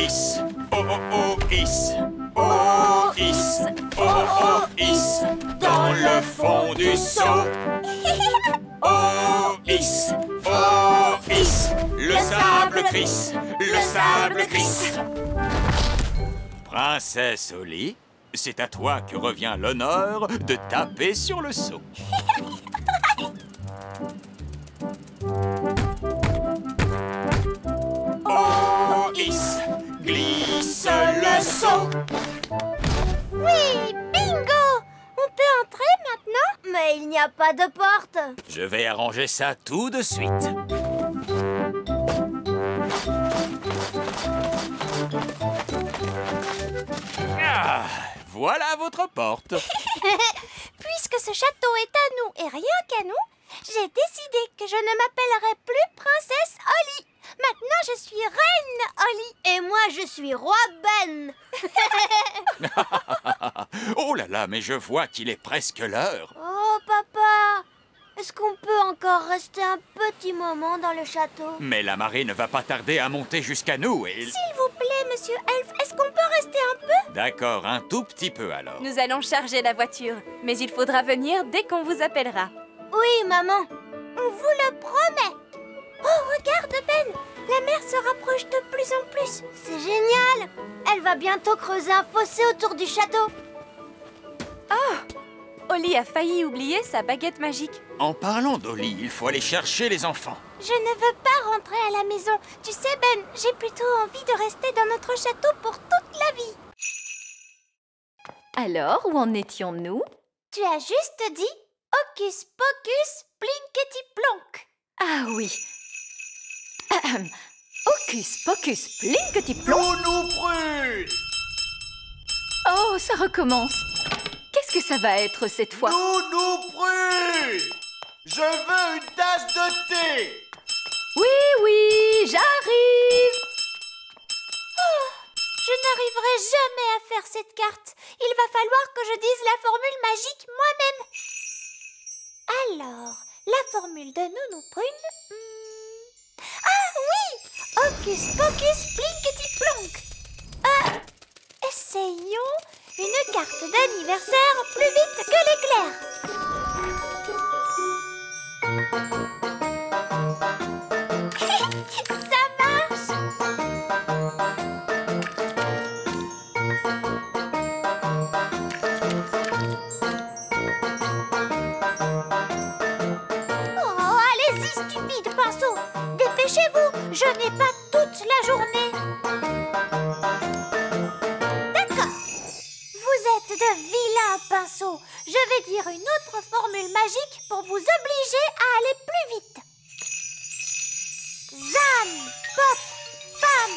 is. Oh oh oh is. Oh is. Oh oh is. Dans le fond du seau. Oh is. Oh is. Le sable gris. Le sable gris. Princesse Oli, c'est à toi que revient l'honneur de taper sur le seau. Oh is, glisse le seau. Oui, bingo! On peut entrer maintenant? Mais il n'y a pas de porte. Je vais arranger ça tout de suite. Ah, voilà votre porte. Puisque ce château est à nous et rien qu'à nous, j'ai décidé que je ne m'appellerai plus Princesse Oli. Maintenant, je suis Reine Oli. Et moi, je suis Roi Ben. Oh là là, mais je vois qu'il est presque l'heure. Oh, papa, est-ce qu'on peut encore rester un petit moment dans le château? Mais la marée ne va pas tarder à monter jusqu'à nous et... S'il vous plaît, monsieur Elf, est-ce qu'on peut rester un peu? D'accord, un tout petit peu alors. Nous allons charger la voiture, mais il faudra venir dès qu'on vous appellera. Oui, maman, on vous le promet. Oh, regarde, Ben, la mer se rapproche de plus en plus. C'est génial. Elle va bientôt creuser un fossé autour du château. Oli a failli oublier sa baguette magique. En parlant d'Oli, il faut aller chercher les enfants. Je ne veux pas rentrer à la maison. Tu sais, Ben, j'ai plutôt envie de rester dans notre château pour toute la vie. Alors, où en étions-nous? Tu as juste dit Hocus Pocus Plinkety Plonk. Ah oui. Ahem. Hocus pocus plinkety plonk. Nounou Prude! Oh, ça recommence. Qu'est-ce que ça va être cette fois? Nounou Prude! Je veux une tasse de thé! Oui, oui, j'arrive. Je n'arriverai jamais à faire cette carte. Il va falloir que je dise la formule magique moi-même. Alors, la formule de Nounou Prune... Ah oui! Hocus Pocus Plinkety Plonk. Essayons une carte d'anniversaire plus vite que l'éclair. Ça marche! Oh, allez-y, stupide pinceau! Dépêchez-vous, je n'ai pas toute la journée. D'accord. Vous êtes de vilains pinceaux. Je vais dire une autre formule magique pour vous obliger à aller plus vite. Zam, pop, pam,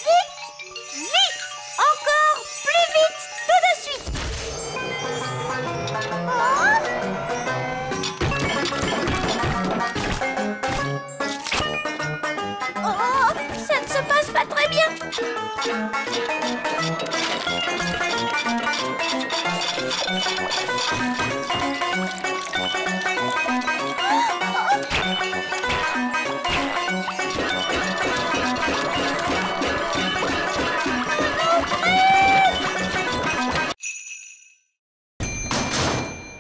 vite, vite, encore plus vite, tout de suite. Oh, ça ne se passe pas très bien.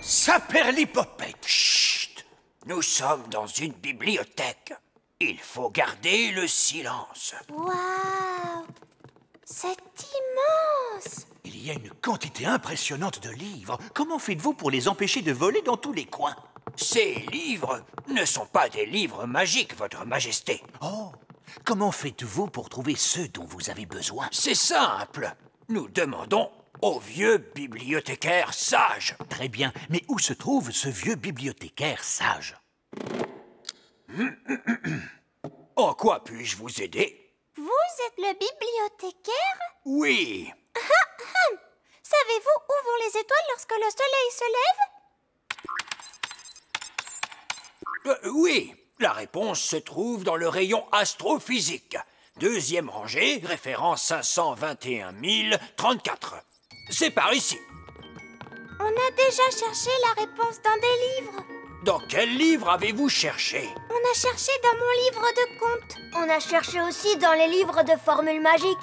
Saperlipopette, chut! Nous sommes dans une bibliothèque. Il faut garder le silence. Waouh, c'est immense. Il y a une quantité impressionnante de livres. Comment faites-vous pour les empêcher de voler dans tous les coins? Ces livres ne sont pas des livres magiques, Votre Majesté. Oh, comment faites-vous pour trouver ceux dont vous avez besoin? C'est simple. Nous demandons au vieux bibliothécaire sage. Très bien, mais où se trouve ce vieux bibliothécaire sage? En quoi puis-je vous aider? Vous êtes le bibliothécaire? Oui. Savez-vous où vont les étoiles lorsque le soleil se lève? Oui, la réponse se trouve dans le rayon astrophysique. Deuxième rangée, référence 521 034. C'est par ici. On a déjà cherché la réponse dans des livres. Dans quel livre avez-vous cherché? On a cherché dans mon livre de contes. On a cherché aussi dans les livres de formules magiques.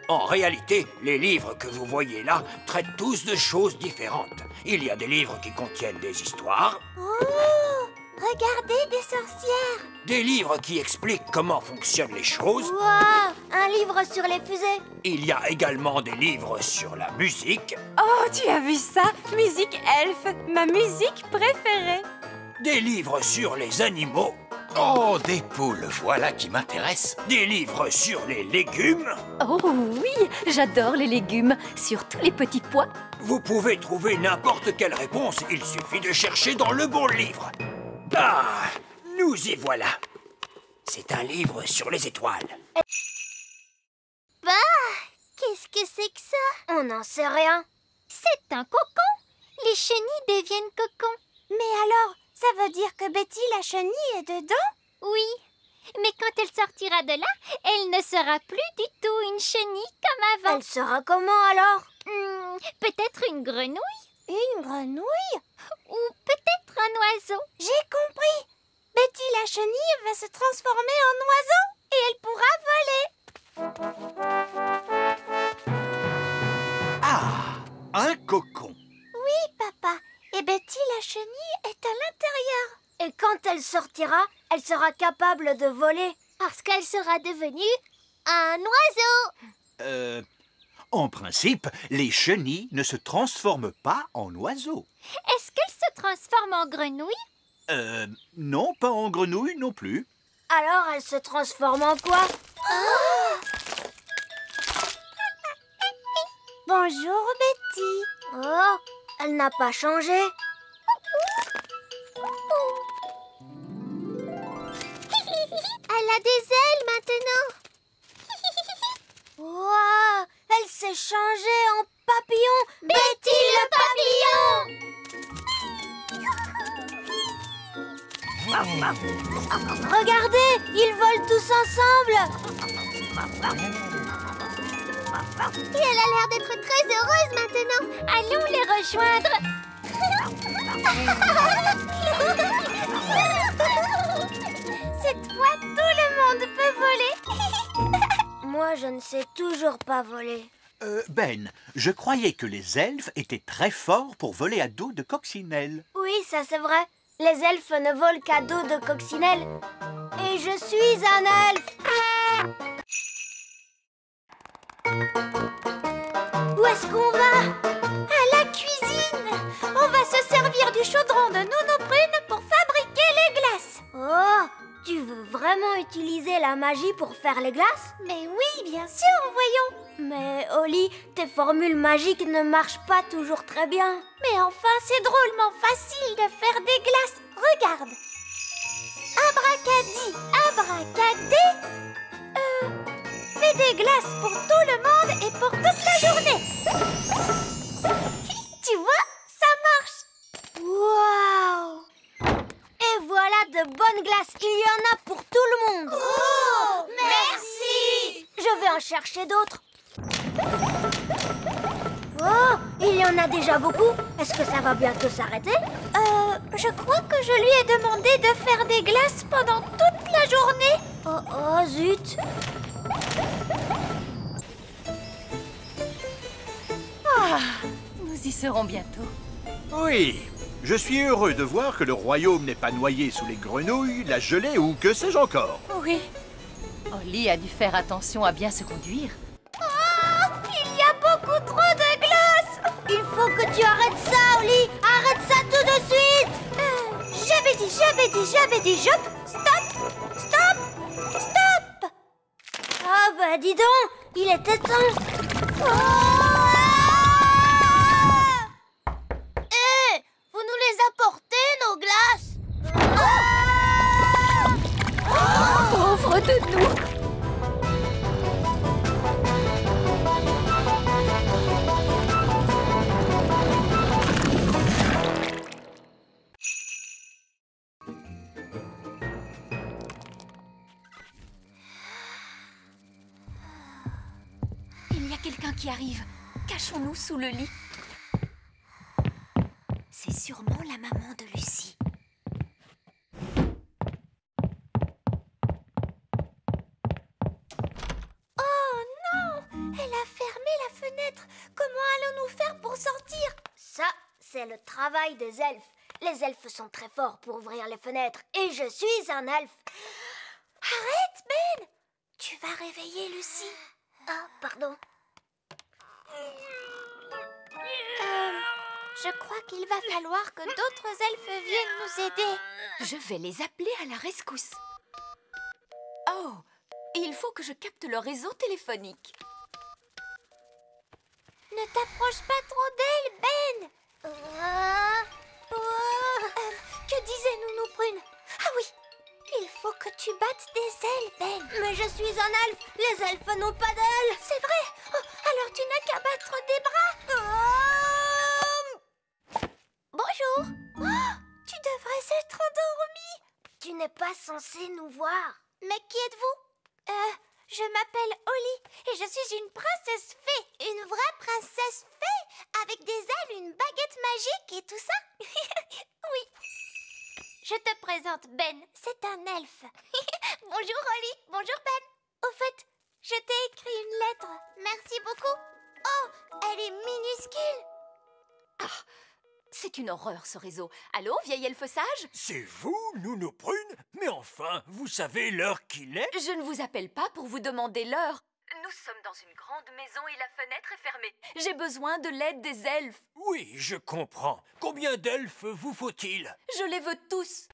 En réalité, les livres que vous voyez là traitent tous de choses différentes. Il y a des livres qui contiennent des histoires, Oh, regardez, des sorcières. des livres qui expliquent comment fonctionnent les choses. Waouh, un livre sur les fusées. Il y a également des livres sur la musique, Oh, tu as vu ça? Musique elfe, ma musique préférée. des livres sur les animaux, Oh, des poules, voilà qui m'intéresse. des livres sur les légumes. Oh oui, j'adore les légumes, surtout les petits pois. Vous pouvez trouver n'importe quelle réponse, il suffit de chercher dans le bon livre. Ah, nous y voilà. C'est un livre sur les étoiles. Bah, qu'est-ce que c'est que ça? On n'en sait rien. C'est un cocon. Les chenilles deviennent cocons. Mais alors, ça veut dire que Betty la chenille est dedans? Oui, mais quand elle sortira de là, elle ne sera plus du tout une chenille comme avant. Elle sera comment alors? Peut-être une grenouille. Une grenouille? Ou peut-être un oiseau. J'ai compris. Betty la chenille va se transformer en oiseau et elle pourra voler. Ah, un cocon. Oui, papa. Et Betty la chenille est à l'intérieur. Et quand elle sortira, elle sera capable de voler. Parce qu'elle sera devenue un oiseau. En principe, les chenilles ne se transforment pas en oiseaux. Est-ce qu'elle se transforme en grenouille? Non, pas en grenouille non plus. Alors elle se transforme en quoi? Bonjour Betty. Oh, elle n'a pas changé. Elle a des ailes maintenant. Wow, elle s'est changée en papillon. Betty le papillon. Regardez, ils volent tous ensemble. Et elle a l'air d'être très heureuse maintenant. Allons les rejoindre. Cette fois, tout le monde peut voler. Moi, je ne sais toujours pas voler. Ben, je croyais que les elfes étaient très forts pour voler à dos de coccinelle. Oui, ça c'est vrai. Les elfes ne volent qu'à dos de coccinelle. Et je suis un elfe. Où est-ce qu'on va? À la cuisine. On va se servir du chaudron de Nounou Prune pour fabriquer les glaces. Oh, tu veux vraiment utiliser la magie pour faire les glaces? Mais oui, bien sûr, voyons. Mais Holly, tes formules magiques ne marchent pas toujours très bien. Mais enfin, c'est drôlement facile de faire des glaces. Regarde. Abracadi, abracadé. Fais des glaces pour tout le monde et pour toute la journée. Tu vois, ça marche. Waouh! Et voilà de bonnes glaces. Il y en a pour tout le monde. Oh, merci. Je vais en chercher d'autres. Oh, il y en a déjà beaucoup. Est-ce que ça va bientôt s'arrêter? Je crois que je lui ai demandé de faire des glaces pendant toute la journée. Oh, zut. Nous y serons bientôt. Oui, je suis heureux de voir que le royaume n'est pas noyé sous les grenouilles, la gelée ou que sais-je encore. Oui. Holly a dû faire attention à bien se conduire. Oh, il y a beaucoup trop de glace. Il faut que tu arrêtes ça, Holly. Arrête ça tout de suite. J'avais dit, Jop. Stop. Ah bah dis donc, il était temps. Hé, vous nous les apportez, nos glaces? Pauvre de nous! Il y a quelqu'un qui arrive. Cachons-nous sous le lit. C'est sûrement la maman de Lucie. Oh non, elle a c'est le travail des elfes. Les elfes sont très forts pour ouvrir les fenêtres et je suis un elfe. Arrête, Ben! Tu vas réveiller Lucie. Ah, pardon. Je crois qu'il va falloir que d'autres elfes viennent nous aider. Je vais les appeler à la rescousse. Oh, il faut que je capte leur réseau téléphonique. Ne t'approche pas trop d'elle, Ben. Que disait Nounou Brune? Ah oui, il faut que tu battes des ailes, Ben. Mais je suis un elfe. Les elfes n'ont pas d'ailes. C'est vrai. Oh, alors tu n'as qu'à battre des bras. Bonjour. Oh, tu devrais être endormie. Tu n'es pas censée nous voir. Mais qui êtes-vous? Je m'appelle Holly et je suis une princesse fée. Une vraie princesse fée avec des ailes, une baguette magique et tout ça. Oui. Je te présente Ben, c'est un elfe. Bonjour Holly, bonjour Ben. Au fait, je t'ai écrit une lettre. Merci beaucoup. Oh, elle est minuscule. Ah, c'est une horreur ce réseau. Allô, vieil elfe sage? C'est vous, Nounou Prune? Mais enfin, vous savez l'heure qu'il est? Je ne vous appelle pas pour vous demander l'heure. Nous sommes dans une grande maison et la fenêtre est fermée. J'ai besoin de l'aide des elfes. Oui, je comprends. Combien d'elfes vous faut-il? Je les veux tous.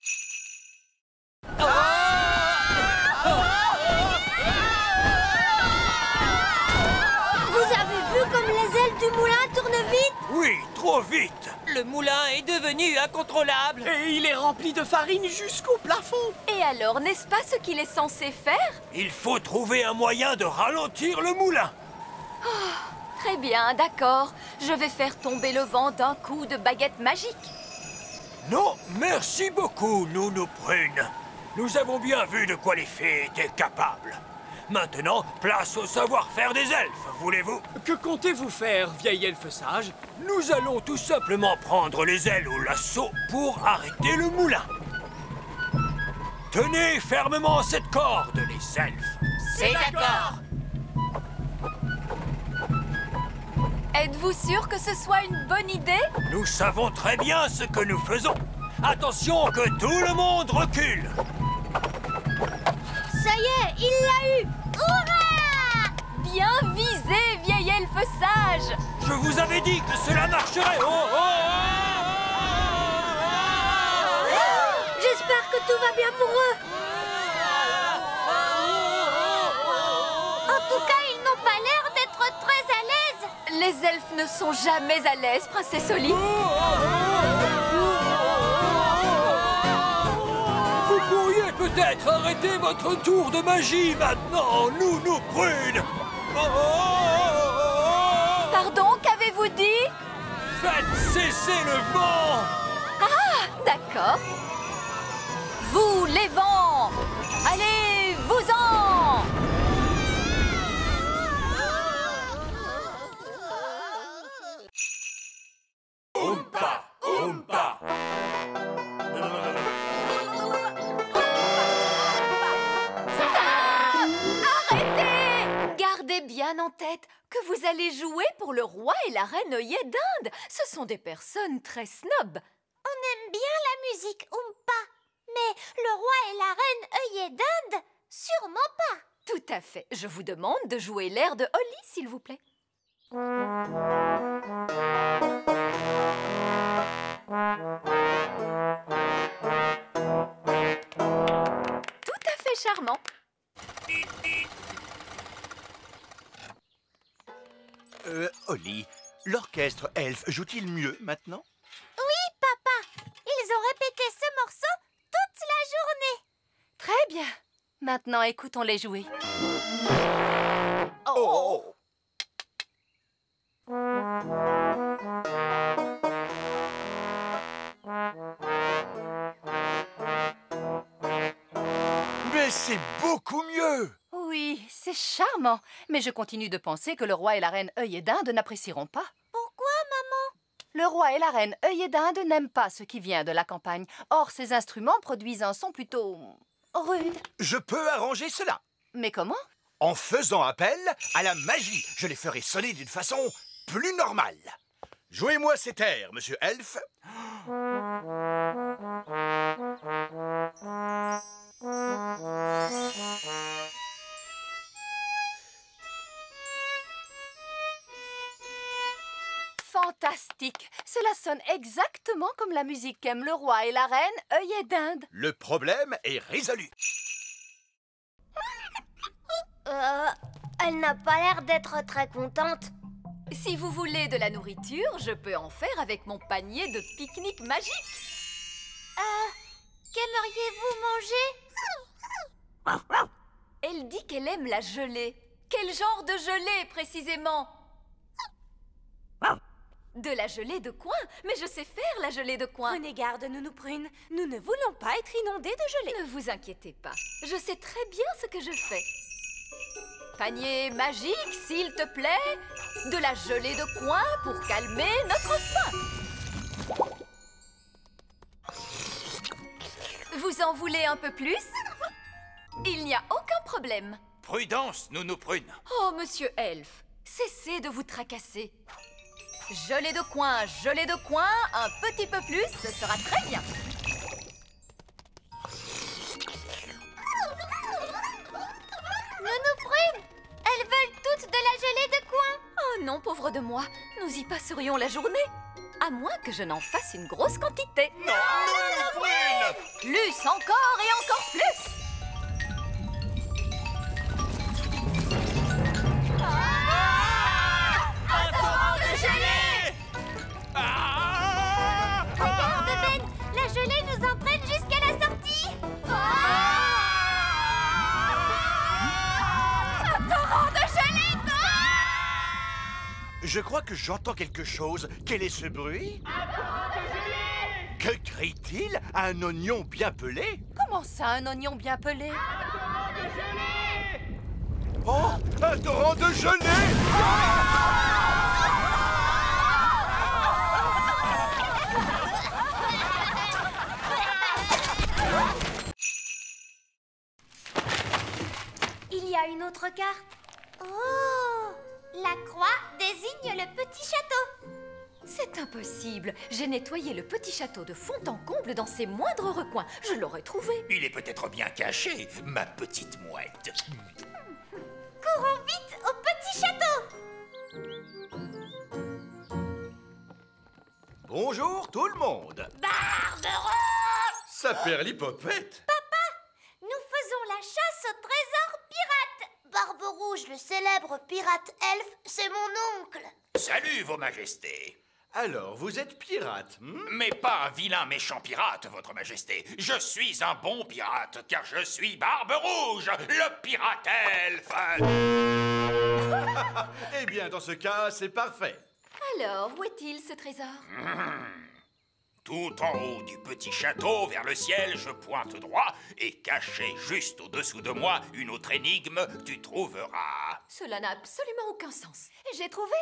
Vous avez vu comme les ailes du moulin tournent vite? Oui, trop vite. Le moulin est devenu incontrôlable. Et il est rempli de farine jusqu'au plafond. Et alors, n'est-ce pas ce qu'il est censé faire? Il faut trouver un moyen de ralentir le moulin. Très bien, d'accord. Je vais faire tomber le vent d'un coup de baguette magique. Non, merci beaucoup, Nounou Prune. Nous avons bien vu de quoi les fées étaient capables. Maintenant, place au savoir-faire des elfes, voulez-vous? Que comptez-vous faire, vieil elfe sage? Nous allons tout simplement prendre les ailes au lasso pour arrêter le moulin. Tenez fermement cette corde, les elfes. C'est d'accord. Êtes-vous sûr que ce soit une bonne idée? Nous savons très bien ce que nous faisons. Attention que tout le monde recule. Ça y est, il l'a eu. Hurrah! Bien visé, vieil elfe sage! Je vous avais dit que cela marcherait. J'espère que tout va bien pour eux. En tout cas, ils n'ont pas l'air d'être très à l'aise. Les elfes ne sont jamais à l'aise, princesse Holly. Vous pourriez peut-être arrêter votre tour de magie maintenant, Nounou Prune. Pardon, qu'avez-vous dit? Faites cesser le vent. Ah, d'accord. Vous, les vents, allez-vous-en! Oompa, oompa. Arrêtez! Gardez bien en tête que vous allez jouer pour le roi et la reine œillet d'Inde. Ce sont des personnes très snobs. On aime bien la musique Oompa, mais le roi et la reine œillet d'Inde, sûrement pas. Tout à fait. Je vous demande de jouer l'air de Holly, s'il vous plaît. Tout à fait charmant. Holly, l'orchestre elfe joue-t-il mieux maintenant? Oui, papa. Ils ont répété ce morceau toute la journée. Très bien. Maintenant, écoutons-les jouer. Oh. Mais c'est beaucoup mieux! Oui, c'est charmant. Mais je continue de penser que le roi et la reine œillet d'Inde n'apprécieront pas. Pourquoi, maman? Le roi et la reine œillet d'Inde n'aiment pas ce qui vient de la campagne. Or, ces instruments produisent un son plutôt rude. Je peux arranger cela. Mais comment? En faisant appel à la magie, je les ferai sonner d'une façon plus normale. Jouez-moi cet air, monsieur Elf. Fantastique! Cela sonne exactement comme la musique qu'aiment le roi et la reine œillet d'Inde. Le problème est résolu. Elle n'a pas l'air d'être très contente. Si vous voulez de la nourriture, je peux en faire avec mon panier de pique-nique magique. Qu'aimeriez-vous manger? Elle dit qu'elle aime la gelée. Quel genre de gelée, précisément? De la gelée de coin? Mais je sais faire la gelée de coin. Prenez garde, Nounou Prune. Nous ne voulons pas être inondés de gelée. Ne vous inquiétez pas. Je sais très bien ce que je fais. Panier magique, s'il te plaît. De la gelée de coin pour calmer notre faim. Vous en voulez un peu plus? Il n'y a aucun problème. Prudence, Nounou Prune. Oh, monsieur Elf, cessez de vous tracasser. Gelée de coin, un petit peu plus, ce sera très bien. Nounou Prune, elles veulent toutes de la gelée de coin. Oh non, pauvre de moi, nous y passerions la journée. À moins que je n'en fasse une grosse quantité. Non, Nounou Prune! Plus encore et encore plus. La gelée nous entraîne jusqu'à la sortie. Un torrent de gelée! Je crois que j'entends quelque chose. Quel est ce bruit? Que crie-t-il? Un oignon bien pelé? Comment ça, un oignon bien pelé? Oh, un torrent de gelée! Il y a une autre carte. Oh! La croix désigne le petit château. C'est impossible. J'ai nettoyé le petit château de fond en comble dans ses moindres recoins. Je l'aurais trouvé. Il est peut-être bien caché, ma petite mouette. Courons vite au petit château. Bonjour tout le monde. Barberouge! Saperlipopette. Nous faisons la chasse au trésor pirate. Barberouge, le célèbre pirate elfe, c'est mon oncle. Salut, vos majestés. Alors, vous êtes pirate, Mais pas un vilain méchant pirate, votre majesté. Je suis un bon pirate, car je suis Barberouge, le pirate elfe. Eh bien, dans ce cas, c'est parfait. Alors, où est-il ce trésor? Tout en haut du petit château, vers le ciel, je pointe droit, et caché juste au-dessous de moi, une autre énigme, tu trouveras. Cela n'a absolument aucun sens. J'ai trouvé.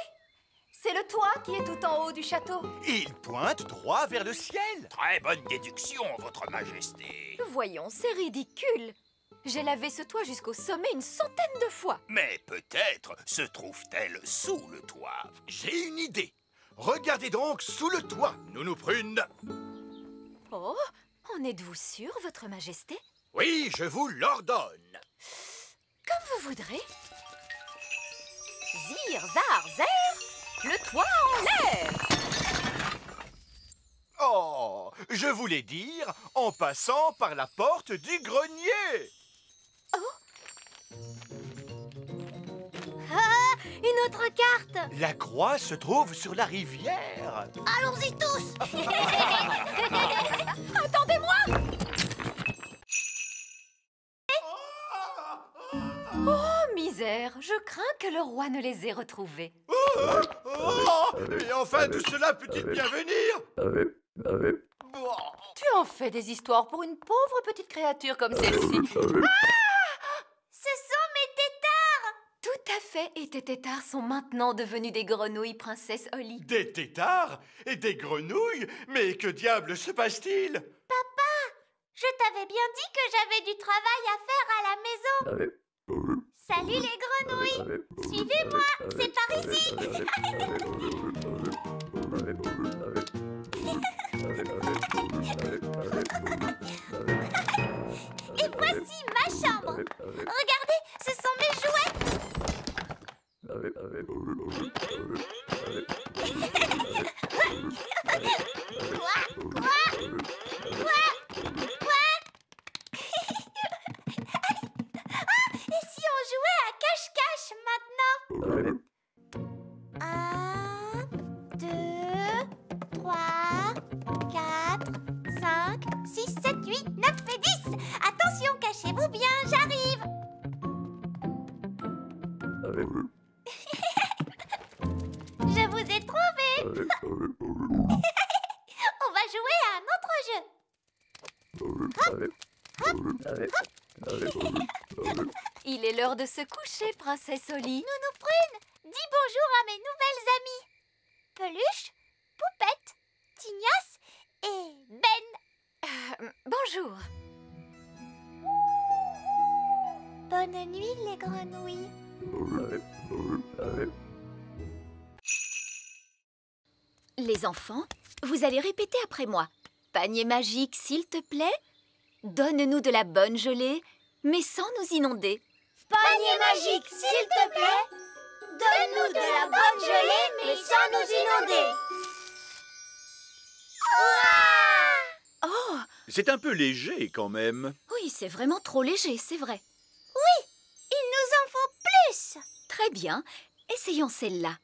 C'est le toit qui est tout en haut du château. Il pointe droit vers le ciel. Très bonne déduction, votre majesté. Voyons, c'est ridicule. J'ai lavé ce toit jusqu'au sommet une centaine de fois. Mais peut-être se trouve-t-elle sous le toit. J'ai une idée. Regardez donc sous le toit, Nounou Prune. Oh, en êtes-vous sûr, votre majesté? Oui, je vous l'ordonne. Comme vous voudrez. Zir, zar, zer, le toit en l'air. Oh, je voulais dire en passant par la porte du grenier. Ah, une autre carte. La croix se trouve sur la rivière. Allons-y tous. Attendez-moi! Oh, misère, je crains que le roi ne les ait retrouvés. Oh, et enfin tout cela peut-il bien venir? Tu en fais des histoires pour une pauvre petite créature comme celle-ci. Ce sont mes tétards. Tout à fait, et tes tétards sont maintenant devenus des grenouilles, princesse Holly. Des tétards et des grenouilles? Mais que diable se passe-t-il? Papa, je t'avais bien dit que j'avais du travail à faire à la maison. Salut les grenouilles. Suivez-moi, c'est par ici. Voici ma chambre. Regardez, ce sont mes jouets. Et si on jouait à cache-cache maintenant? 1, 2, 3, 4, 5, 6, 7, 8, 9 et 10. Attention, cachez-vous bien, j'arrive. Je vous ai trouvé. On va jouer à un autre jeu. Il est l'heure de se coucher, princesse Oli. Nounou Prune, dis bonjour à mes nouvelles amies. Peluche, Poupette, Tignasse et Ben. Bonjour. Bonne nuit les grenouilles. Les enfants, vous allez répéter après moi. Panier magique, s'il te plaît. Donne-nous de la bonne gelée, mais sans nous inonder. Panier magique, s'il te plaît. Donne-nous de la bonne gelée, mais sans nous inonder. Oh, C'est un peu léger quand même. oui, c'est vraiment trop léger, c'est vrai. Il nous en faut plus. Très bien, essayons celle-là.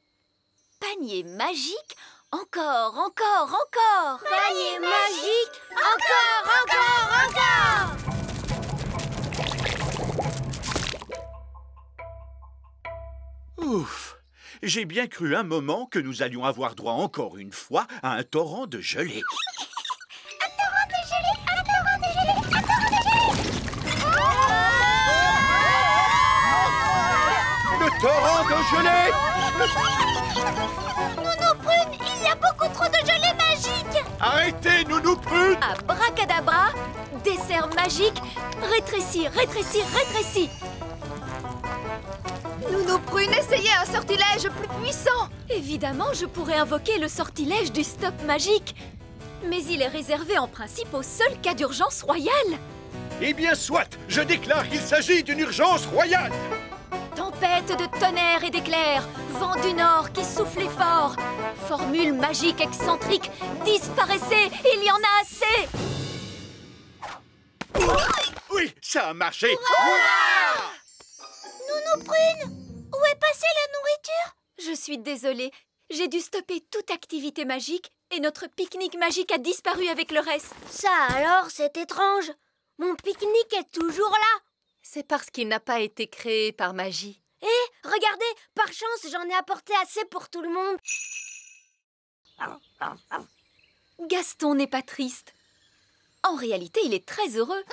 Panier magique, encore, encore, encore. Panier magique, encore, encore, encore. Ouf! J'ai bien cru un moment que nous allions avoir droit encore une fois à un torrent de gelée. Un torrent de gelée, un torrent de gelée, un torrent de gelée. Le torrent de gelée! Nounou Prune, il y a beaucoup trop de gelée magique. Arrêtez, Nounou Prune! Abracadabra, dessert magique, rétrécis, rétrécis, rétrécis. Nounou Prune, essayez un sortilège plus puissant. Évidemment, je pourrais invoquer le sortilège du stop magique. Mais il est réservé en principe au seul cas d'urgence royale. Eh bien, soit! Je déclare qu'il s'agit d'une urgence royale! Tempête de tonnerre et d'éclairs, vent du nord qui soufflait fort. Formule magique excentrique, disparaissez, il y en a assez. Oui, ça a marché! Nounou Prune, où est passée la nourriture? Je suis désolée, j'ai dû stopper toute activité magique et notre pique-nique magique a disparu avec le reste. Ça alors, c'est étrange. Mon pique-nique est toujours là. C'est parce qu'il n'a pas été créé par magie. Eh, regardez, par chance, j'en ai apporté assez pour tout le monde. Gaston n'est pas triste. En réalité, il est très heureux.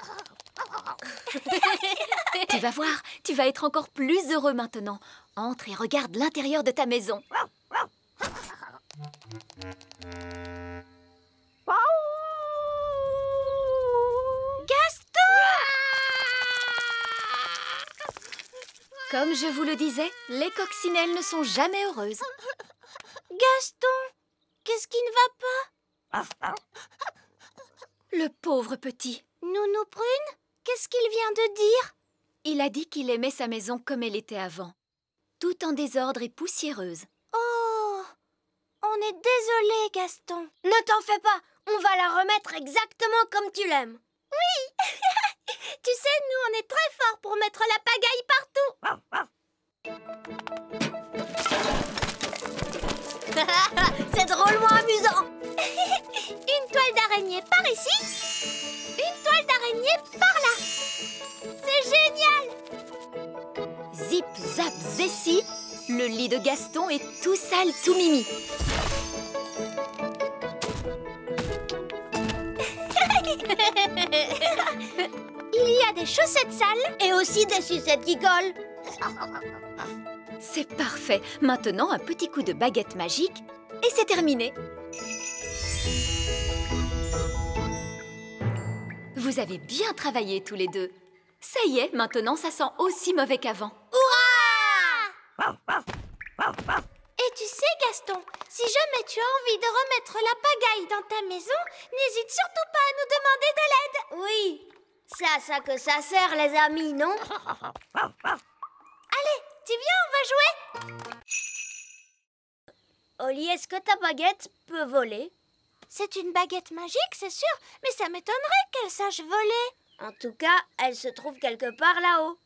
Tu vas voir, tu vas être encore plus heureux maintenant. Entre et regarde l'intérieur de ta maison. Comme je vous le disais, les coccinelles ne sont jamais heureuses. Gaston, qu'est-ce qui ne va pas? Le pauvre petit. Nounou Prune, qu'est-ce qu'il vient de dire? Il a dit qu'il aimait sa maison comme elle était avant. Tout en désordre et poussiéreuse. Oh, on est désolé, Gaston. Ne t'en fais pas, on va la remettre exactement comme tu l'aimes. Oui. Tu sais, nous, on est très forts pour mettre la pagaille partout. C'est drôlement amusant. Une toile d'araignée par ici, une toile d'araignée par là. C'est génial. Zip, zap, zessi, le lit de Gaston est tout sale, tout mimi. Il y a des chaussettes sales et aussi des sucettes qui collent. C'est parfait. Maintenant, un petit coup de baguette magique et c'est terminé. Vous avez bien travaillé tous les deux. Ça y est, maintenant ça sent aussi mauvais qu'avant. Hurrah! Et tu sais, Gaston, si jamais tu as envie de remettre la pagaille dans ta maison, n'hésite surtout pas à nous demander de l'aide. Oui, C'est à ça que ça sert, les amis, non? Allez, tu viens, on va jouer? Oli, est-ce que ta baguette peut voler? C'est une baguette magique, c'est sûr, mais ça m'étonnerait qu'elle sache voler. En tout cas, elle se trouve quelque part là-haut.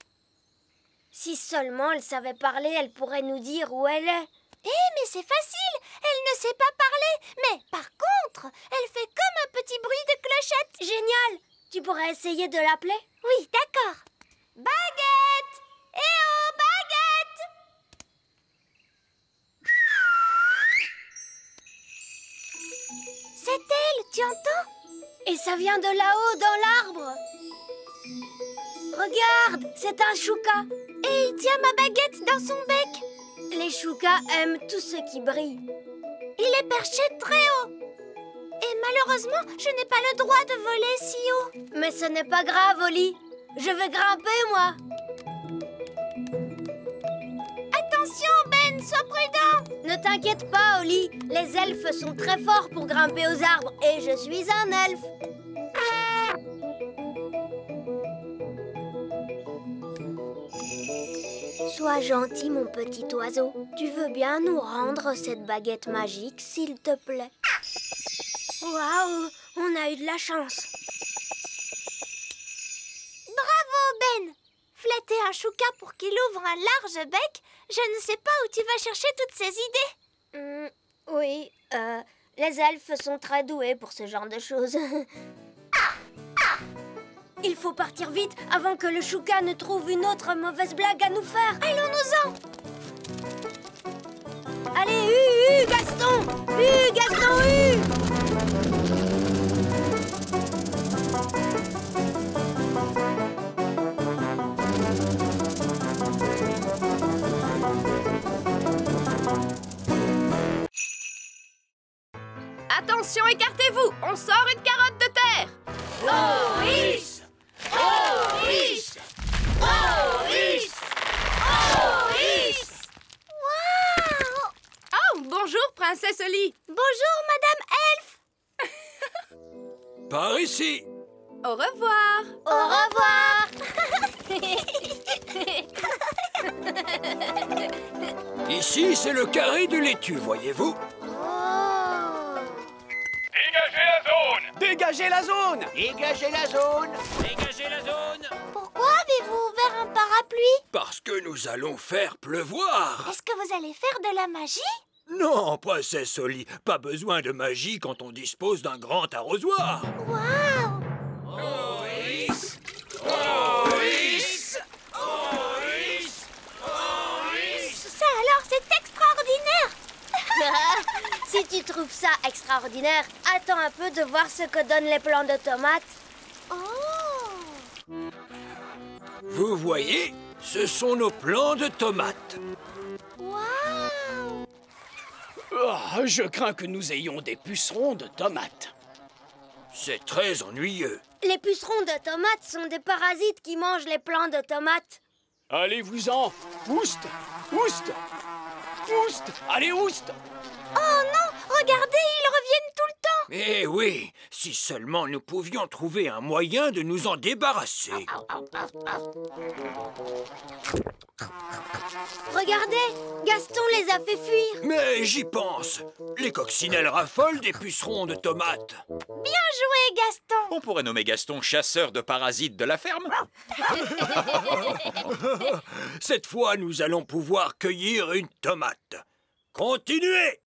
Si seulement elle savait parler, elle pourrait nous dire où elle est. Mais c'est facile, elle ne sait pas parler. Mais par contre, elle fait comme un petit bruit de clochette. Génial! Tu pourrais essayer de l'appeler? Oui, d'accord. Baguette! Eh oh, baguette! C'est elle, tu entends? Et ça vient de là-haut, dans l'arbre. Regarde, c'est un chouka. Et il tient ma baguette dans son bec. Les choukas aiment tout ce qui brille. Il est perché très haut. Et malheureusement, je n'ai pas le droit de voler si haut. Mais ce n'est pas grave, Oli. Je vais grimper, moi. Attention, Ben, sois prudent. Ne t'inquiète pas, Oli. Les elfes sont très forts pour grimper aux arbres. Et je suis un elfe. Sois gentil, mon petit oiseau. Tu veux bien nous rendre cette baguette magique, s'il te plaît? Waouh, on a eu de la chance. Bravo, Ben. Flatter un chouka pour qu'il ouvre un large bec, je ne sais pas où tu vas chercher toutes ces idées. Oui, les elfes sont très doués pour ce genre de choses. Il faut partir vite avant que le chouka ne trouve une autre mauvaise blague à nous faire. Allons-nous-en. Allez, Gaston! Gaston, Attention, écartez-vous! On sort une carotte de terre! Maurice! Maurice! Maurice! Maurice! Waouh! Oh, bonjour, princesse Oli! Bonjour, Madame Elfe! Par ici. Au revoir! Au revoir! Ici, c'est le carré de laitue, voyez-vous? Dégagez la zone! Dégagez la zone! Dégagez la zone! Pourquoi avez-vous ouvert un parapluie? Parce que nous allons faire pleuvoir. Est-ce que vous allez faire de la magie? Non, princesse Oli, pas besoin de magie quand on dispose d'un grand arrosoir. Waouh! Maurice! Maurice! Maurice! Maurice! Ça alors, c'est extraordinaire! Si tu trouves ça extraordinaire, attends un peu de voir ce que donnent les plants de tomates. Oh! Vous voyez, ce sont nos plants de tomates. Waouh! Oh, je crains que nous ayons des pucerons de tomates. C'est très ennuyeux. Les pucerons de tomates sont des parasites qui mangent les plants de tomates. Allez-vous-en! Oust! Oust! Oust! Allez, oust! Oh non! Regardez, ils reviennent tout le temps! Eh oui, si seulement nous pouvions trouver un moyen de nous en débarrasser. Regardez, Gaston les a fait fuir. Mais j'y pense. Les coccinelles raffolent des pucerons de tomates. Bien joué, Gaston! On pourrait nommer Gaston chasseur de parasites de la ferme. Cette fois, nous allons pouvoir cueillir une tomate. Continuez!